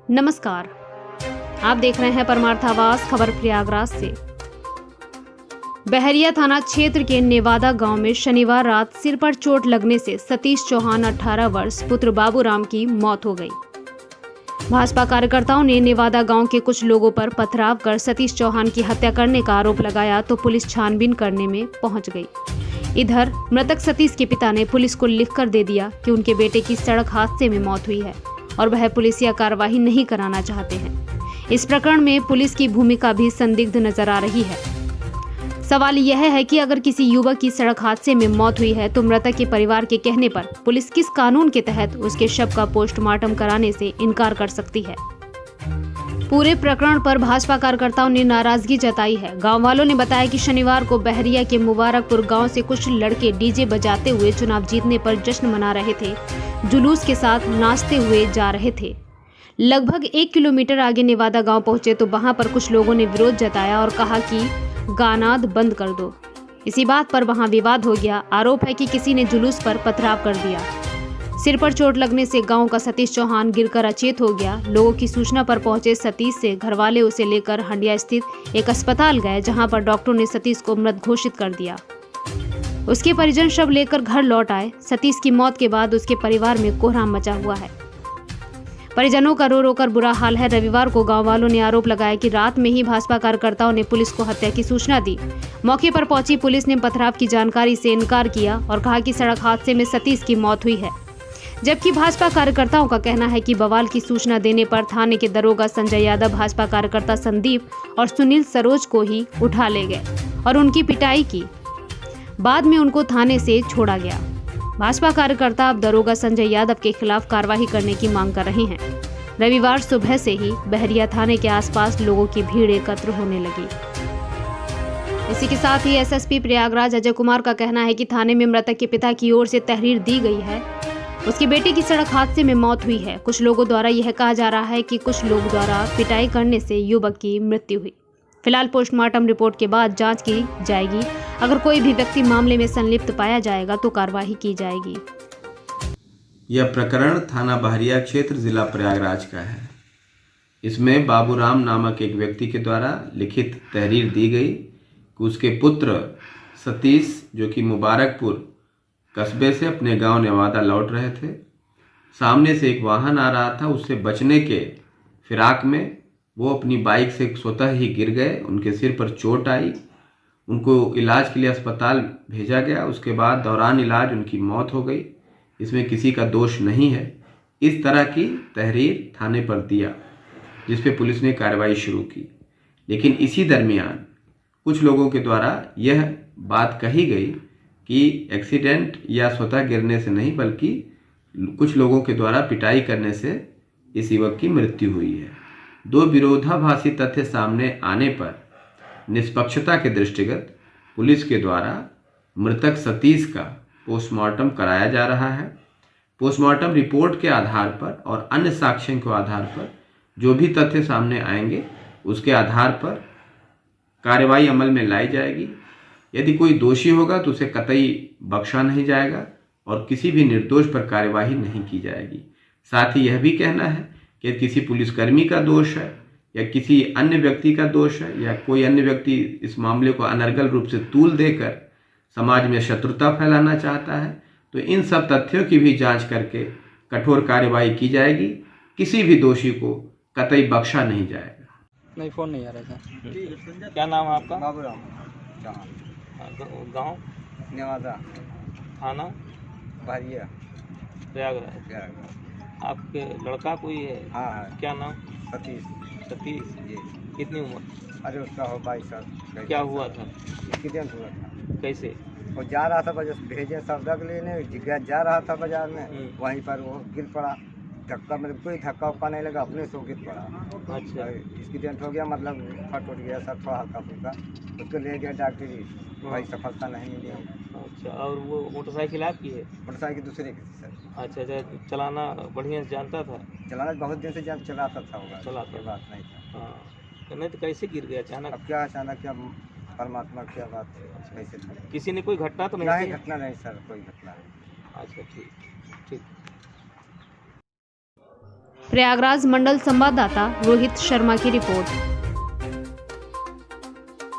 नमस्कार, आप देख रहे हैं परमार्थ आवाज खबर प्रयागराज से। बहरिया थाना क्षेत्र के नेवादा गांव में शनिवार रात सिर पर चोट लगने से सतीश चौहान 18 वर्ष पुत्र बाबूराम की मौत हो गई। भाजपा कार्यकर्ताओं ने नेवादा गांव के कुछ लोगों पर पथराव कर सतीश चौहान की हत्या करने का आरोप लगाया तो पुलिस छानबीन करने में पहुंच गई। इधर मृतक सतीश के पिता ने पुलिस को लिखकर दे दिया कि उनके बेटे की सड़क हादसे में मौत हुई है और वह पुलिसिया कार्रवाई नहीं कराना चाहते हैं। इस प्रकरण में पुलिस की भूमिका भी संदिग्ध नजर आ रही है। सवाल यह है कि अगर किसी युवक की सड़क हादसे में मौत हुई है तो मृतक के परिवार के कहने पर पुलिस किस कानून के तहत उसके शव का पोस्टमार्टम कराने से इनकार कर सकती है। पूरे प्रकरण पर भाजपा कार्यकर्ताओं ने नाराजगी जताई है। गांव वालों ने बताया कि शनिवार को बहरिया के मुबारकपुर गांव से कुछ लड़के डीजे बजाते हुए चुनाव जीतने पर जश्न मना रहे थे। जुलूस के साथ नाचते हुए जा रहे थे। लगभग 1 किलोमीटर आगे नेवादा गांव पहुंचे तो वहां पर कुछ लोगों ने विरोध जताया और कहा कि गानाद बंद कर दो। इसी बात पर वहां विवाद हो गया। आरोप है कि किसी ने जुलूस पर पथराव कर दिया। सिर पर चोट लगने से गांव का सतीश चौहान गिरकर अचेत हो गया। लोगों की सूचना पर पहुंचे सतीश से घरवाले उसे लेकर हंडिया स्थित एक अस्पताल गए, जहां पर डॉक्टरों ने सतीश को मृत घोषित कर दिया। उसके परिजन शव लेकर घर लौट आए। सतीश की मौत के बाद उसके परिवार में कोहराम मचा हुआ है। परिजनों का रो रो कर बुरा हाल है। रविवार को गांव वालों ने आरोप लगाया कि रात में ही भाजपा कार्यकर्ताओं ने पुलिस को हत्या की सूचना दी। मौके पर पहुंची पुलिस ने पथराव की जानकारी से इनकार किया और कहा कि सड़क हादसे में सतीश की मौत हुई है, जबकि भाजपा कार्यकर्ताओं का कहना है कि बवाल की सूचना देने पर थाने के दरोगा संजय यादव भाजपा कार्यकर्ता संदीप और सुनील सरोज को ही उठा ले गए और उनकी पिटाई की। बाद में उनको थाने से छोड़ा गया। भाजपा कार्यकर्ता अब दरोगा संजय यादव के खिलाफ कार्रवाई करने की मांग कर रहे हैं। रविवार सुबह से ही बहरिया थाने के आसपास लोगों की भीड़ एकत्र होने लगी। इसी के साथ ही एसएसपी प्रयागराज अजय कुमार का कहना है कि थाने में मृतक के पिता की ओर से तहरीर दी गई है। उसके बेटे की सड़क हादसे में मौत हुई है। कुछ लोगों द्वारा यह कहा जा रहा है कि कुछ लोग द्वारा पिटाई करने से युवक की मृत्यु हुई। फिलहाल पोस्टमार्टम रिपोर्ट के बाद जांच की जाएगी। अगर कोई भी व्यक्ति मामले में संलिप्त पाया जाएगा तो कार्रवाई की जाएगी। यह प्रकरण थाना बहरिया क्षेत्र जिला प्रयागराज का है। इसमें बाबूराम नामक एक व्यक्ति के द्वारा लिखित तहरीर दी गई कि उसके पुत्र सतीश, जो कि मुबारकपुर कस्बे से अपने गांव नेवादा लौट रहे थे, सामने से एक वाहन आ रहा था। उससे बचने के फिराक में वो अपनी बाइक से स्वतः ही गिर गए। उनके सिर पर चोट आई। उनको इलाज के लिए अस्पताल भेजा गया। उसके बाद दौरान इलाज उनकी मौत हो गई। इसमें किसी का दोष नहीं है। इस तरह की तहरीर थाने पर दिया, जिस पे पुलिस ने कार्रवाई शुरू की। लेकिन इसी दरमियान कुछ लोगों के द्वारा यह बात कही गई कि एक्सीडेंट या स्वतः गिरने से नहीं, बल्कि कुछ लोगों के द्वारा पिटाई करने से इस युवक की मृत्यु हुई है। दो विरोधाभासी तथ्य सामने आने पर निष्पक्षता के दृष्टिगत पुलिस के द्वारा मृतक सतीश का पोस्टमार्टम कराया जा रहा है। पोस्टमार्टम रिपोर्ट के आधार पर और अन्य साक्ष्यों के आधार पर जो भी तथ्य सामने आएंगे, उसके आधार पर कार्रवाई अमल में लाई जाएगी। यदि कोई दोषी होगा तो उसे कतई बख्शा नहीं जाएगा और किसी भी निर्दोष पर कार्यवाही नहीं की जाएगी। साथ ही यह भी कहना है कि किसी पुलिसकर्मी का दोष है या किसी अन्य व्यक्ति का दोष है या कोई अन्य व्यक्ति इस मामले को अनर्गल रूप से तूल देकर समाज में शत्रुता फैलाना चाहता है, तो इन सब तथ्यों की भी जांच करके कठोर कार्यवाही की जाएगी। किसी भी दोषी को कतई बख्शा नहीं जाएगा। नहीं, फोन नहीं आ रहा था। क्या नाम है आपका? बाबूराम। गांव नेवादा, थाना बहरिया, प्रयागराज। आपके लड़का कोई है? हाँ है। क्या नाम? सतीश। सतीश। जी। कितनी उम्र? अरे उसका हो 22 साल। क्या हुआ था? एक्सीडेंट हुआ था। कैसे? वो जा रहा था बाजार, भेजे सौदा के लेने, जा रहा था बाजार में, वहीं पर वो गिर पड़ा। धक्का, मतलब कोई धक्का उक्का नहीं लगा, अपने से गिर पड़ा। अच्छा। एक्सीडेंट हो गया, मतलब फट उठ गया सर, थोड़ा हल्का फुल्का। उसको ले गया डॉक्टरी, भाई सफलता नहीं मिली। अच्छा, और वो मोटरसाइकिल आपकी है? मोटरसाइकिल दूसरे की थी सर। अच्छा, चलाना बढ़िया से जानता था? चलाना बहुत दिन से चलाता था, होगा चलाता बात नहीं था। हाँ, तो नहीं तो कैसे गिर गया अचानक? अब क्या अचानक, क्या परमात्मा क्या बात है, कैसे था? किसी ने कोई घटना तो नहीं, घटना नहीं सर, कोई घटना नहीं। अच्छा, ठीक ठीक। प्रयागराज मंडल संवाददाता रोहित शर्मा की रिपोर्ट।